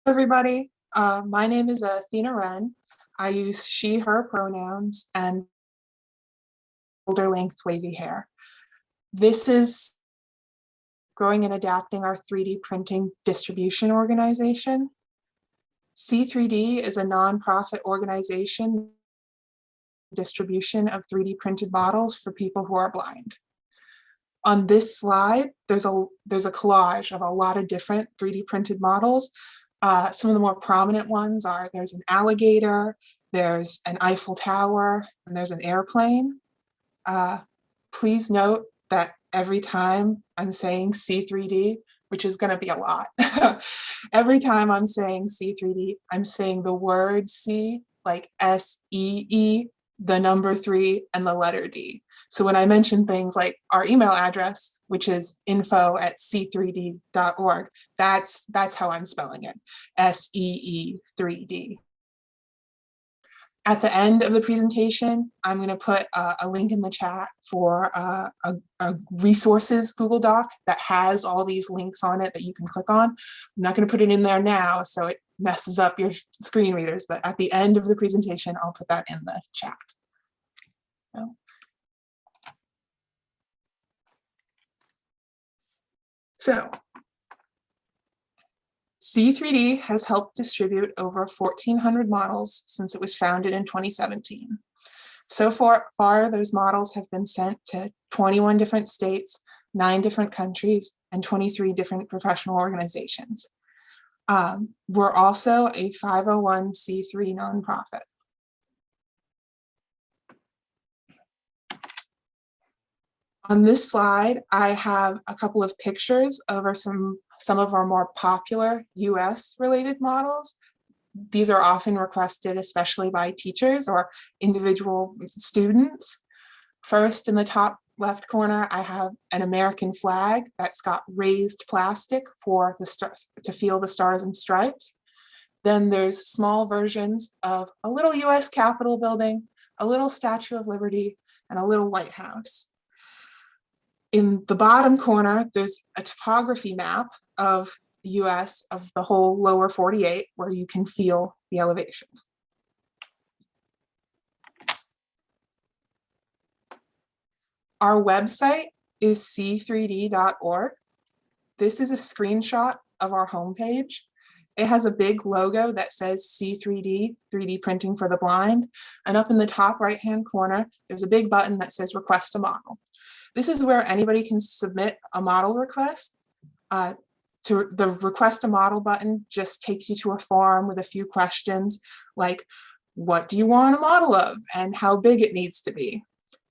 Everybody. My name is Athena Wrenn. I use she, her pronouns and shoulder length wavy hair. This is growing and adapting our 3D printing distribution organization. See3D is a nonprofit organization distribution of 3D printed models for people who are blind. On this slide, there's a collage of a lot of different 3D printed models. Some of the more prominent ones are there's an alligator, there's an Eiffel Tower, and there's an airplane. Please note that every time I'm saying See3D, which is going to be a lot, every time I'm saying See3D, I'm saying the word See, like S-E-E, the number 3, and the letter D. So when I mention things like our email address, which is info@see3d.org, that's how I'm spelling it, S-E-E-3-D. At the end of the presentation, I'm going to put a link in the chat for a resources Google Doc that has all these links on it that you can click on. I'm not going to put it in there now, so it messes up your screen readers, but at the end of the presentation, I'll put that in the chat. So See3D has helped distribute over 1,400 models since it was founded in 2017. So far, those models have been sent to 21 different states, 9 different countries, and 23 different professional organizations. We're also a 501c3 nonprofit. On this slide, I have a couple of pictures of some of our more popular US related models. These are often requested, especially by teachers or individual students. First, in the top left corner, I have an American flag that's got raised plastic for the stars, to feel the stars and stripes. Then there's small versions of a little US Capitol building, a little Statue of Liberty, and a little lighthouse. In the bottom corner, there's a topography map of the US, of the whole lower 48, where you can feel the elevation. Our website is see3d.org. This is a screenshot of our homepage. It has a big logo that says See3D, 3D printing for the blind. And up in the top right-hand corner, there's a big button that says request a model. This is where anybody can submit a model request. The request a model button just takes you to a form with a few questions like, what do you want a model of and how big it needs to be?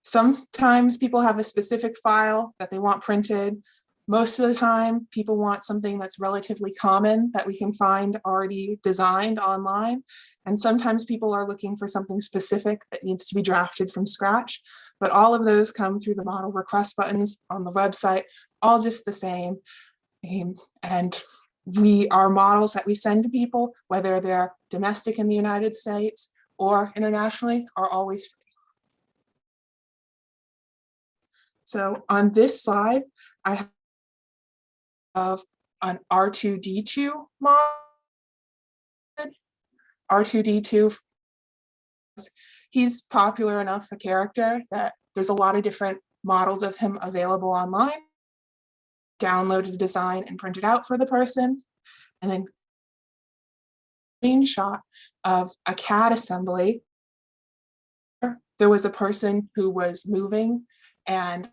Sometimes people have a specific file that they want printed. Most of the time, people want something that's relatively common that we can find already designed online. And sometimes people are looking for something specific that needs to be drafted from scratch. But all of those come through the model request buttons on the website, all just the same. And our models that we send to people, whether they're domestic in the United States or internationally, are always free. So on this slide, I have an R2-D2 model. R2-D2, he's popular enough a character that there's a lot of different models of him available online. Downloaded the design and printed out for the person. And then screenshot of a CAD assembly. There was a person who was moving and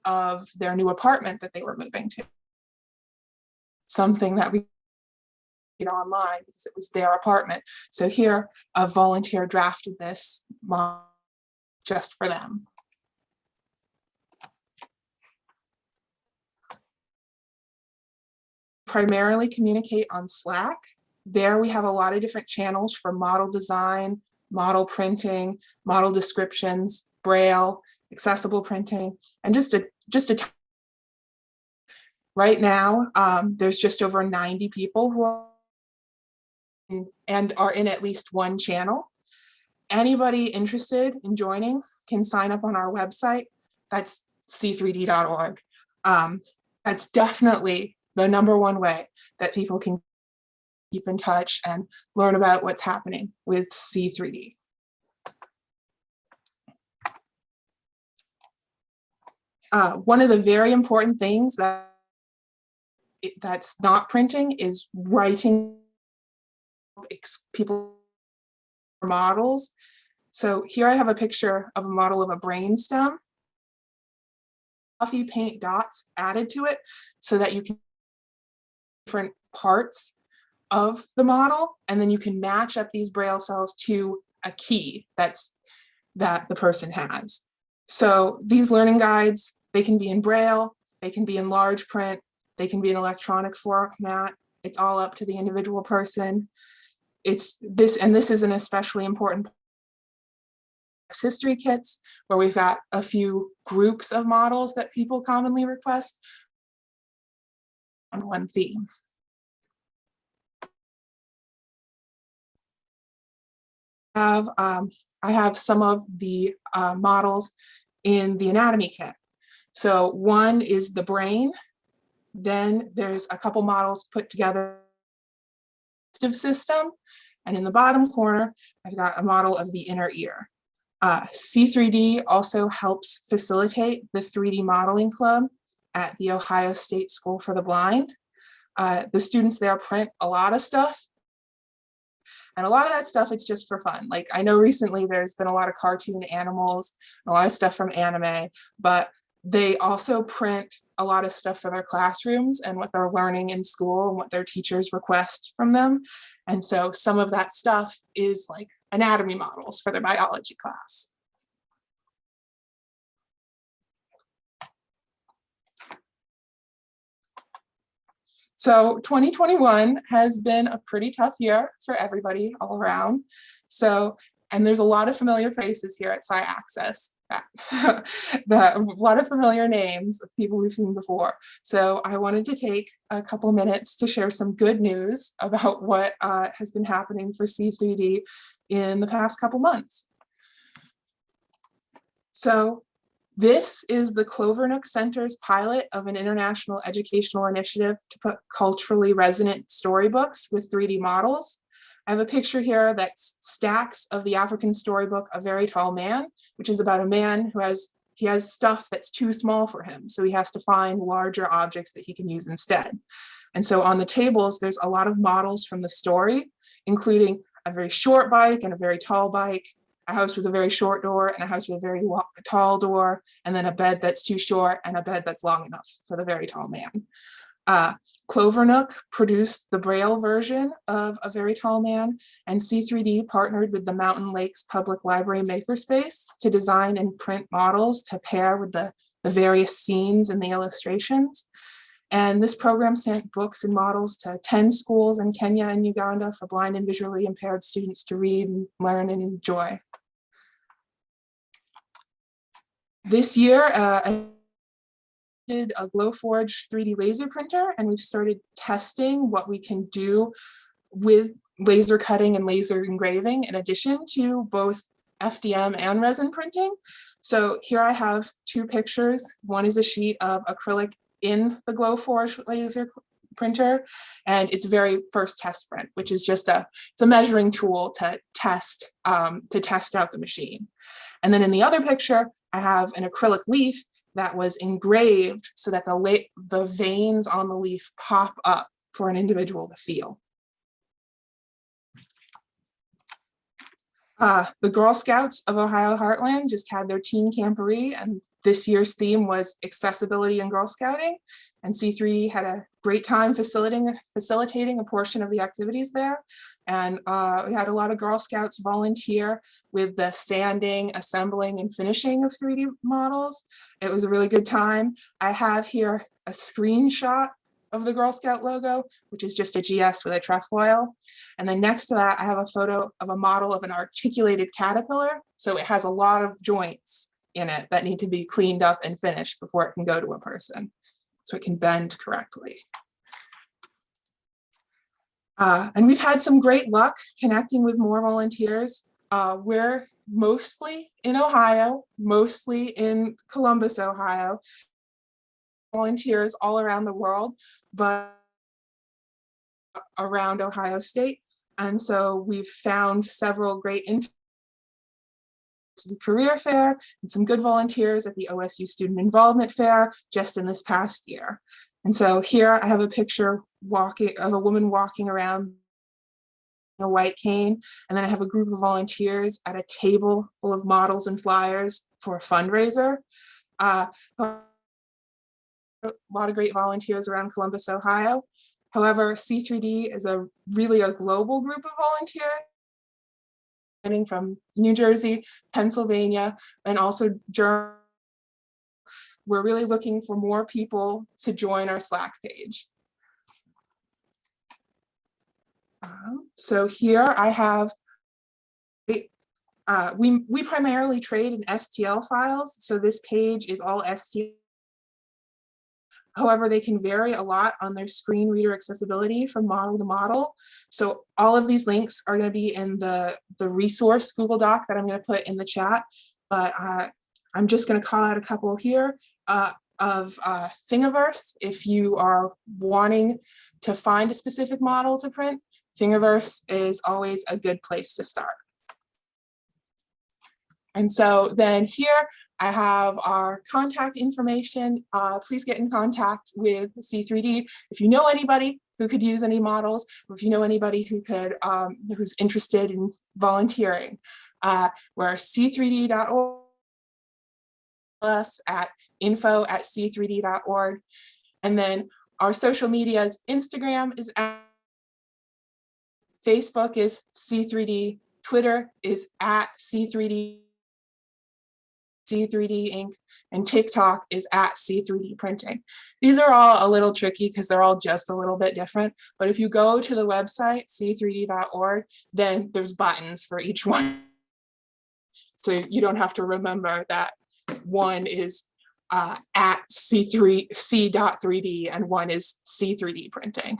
of their new apartment that they were moving to. Something that we online because it was their apartment. So here, a volunteer drafted this model just for them. Primarily communicate on Slack. There we have a lot of different channels for model design, model printing, model descriptions, Braille, accessible printing, and right now, there's just over 90 people who are in at least one channel. Anybody interested in joining can sign up on our website. That's see3d.org. That's definitely the #1 way that people can keep in touch and learn about what's happening with See3D. One of the very important things that's not printing is writing people models. So here I have a picture of a model of a brainstem. Fluffy paint dots added to it so that you can different parts of the model, and then you can match up these braille cells to a key that the person has. So these learning guides, they can be in braille, they can be in large print, they can be in electronic format. It's all up to the individual person. This is an especially important history kits, where we've got a few groups of models that people commonly request on one theme. I have some of the models in the anatomy kit. So one is the brain, then there's a couple models put together system, and in the bottom corner, I've got a model of the inner ear. See3D also helps facilitate the 3D modeling club at the Ohio State School for the Blind. The students there print a lot of stuff, and a lot of that stuff, it's just for fun. Like, I know recently there's been a lot of cartoon animals, a lot of stuff from anime, but they also print a lot of stuff for their classrooms and what they're learning in school and what their teachers request from them. And so some of that stuff is like anatomy models for their biology class. So 2021 has been a pretty tough year for everybody all around. And there's a lot of familiar faces here at SciAccess, a lot of familiar names of people we've seen before. So I wanted to take a couple minutes to share some good news about what has been happening for See3D in the past couple months. So this is the Clovernook Center's pilot of an international educational initiative to put culturally resonant storybooks with 3D models. I have a picture here that's stacks of the African storybook, A Very Tall Man, which is about a man who has stuff that's too small for him. So he has to find larger objects that he can use instead. And so on the tables, there's a lot of models from the story, including a very short bike and a very tall bike, a house with a very short door and a house with a very tall door, and then a bed that's too short and a bed that's long enough for the very tall man. Clovernook produced the Braille version of A Very Tall Man, and See3D partnered with the Mountain Lakes Public Library Makerspace to design and print models to pair with the various scenes in the illustrations. And this program sent books and models to 10 schools in Kenya and Uganda for blind and visually impaired students to read and learn and enjoy. This year, I did a Glowforge 3D laser printer, and we've started testing what we can do with laser cutting and laser engraving in addition to both FDM and resin printing. So here I have two pictures. One is a sheet of acrylic in the Glowforge laser printer, and its very first test print, which is just it's a measuring tool to test out the machine. And then in the other picture, I have an acrylic leaf that was engraved so that the veins on the leaf pop up for an individual to feel. The Girl Scouts of Ohio Heartland just had their teen camporee, and this year's theme was accessibility and Girl Scouting. And See3D had a great time facilitating a portion of the activities there. And we had a lot of Girl Scouts volunteer with the sanding, assembling, and finishing of 3D models. It was a really good time. I have here a screenshot of the Girl Scout logo, which is just a GS with a trefoil. And then next to that, I have a photo of a model of an articulated caterpillar. So it has a lot of joints in it that need to be cleaned up and finished before it can go to a person, so it can bend correctly. And we've had some great luck connecting with more volunteers. We're mostly in Ohio, mostly in Columbus, Ohio, volunteers all around the world, but around Ohio State. And so we've found several great career fair and some good volunteers at the OSU Student Involvement Fair just in this past year. And so here I have a picture of a woman walking around a white cane, and then I have a group of volunteers at a table full of models and flyers for a fundraiser. A lot of great volunteers around Columbus, Ohio. However, C3D is really a global group of volunteers from New Jersey, Pennsylvania, and also Germany. We're really looking for more people to join our Slack page. So here I have, we primarily trade in STL files, so this page is all STL. However, they can vary a lot on their screen reader accessibility from model to model. So all of these links are going to be in the resource Google Doc that I'm going to put in the chat. But I'm just going to call out a couple here of Thingiverse. If you are wanting to find a specific model to print, Thingiverse is always a good place to start. And so then here, I have our contact information. Please get in contact with C3D. If you know anybody who could use any models, or if you know anybody who could, who's interested in volunteering, we're c3d.org, us at info@c3d.org. And then our social medias, Instagram is at, Facebook is C3D, Twitter is at C3D Inc, and TikTok is at C3D Printing. These are all a little tricky because they're all just a little bit different, but if you go to the website, c3d.org, then there's buttons for each one. So you don't have to remember that one is at C.3D and one is C3D Printing.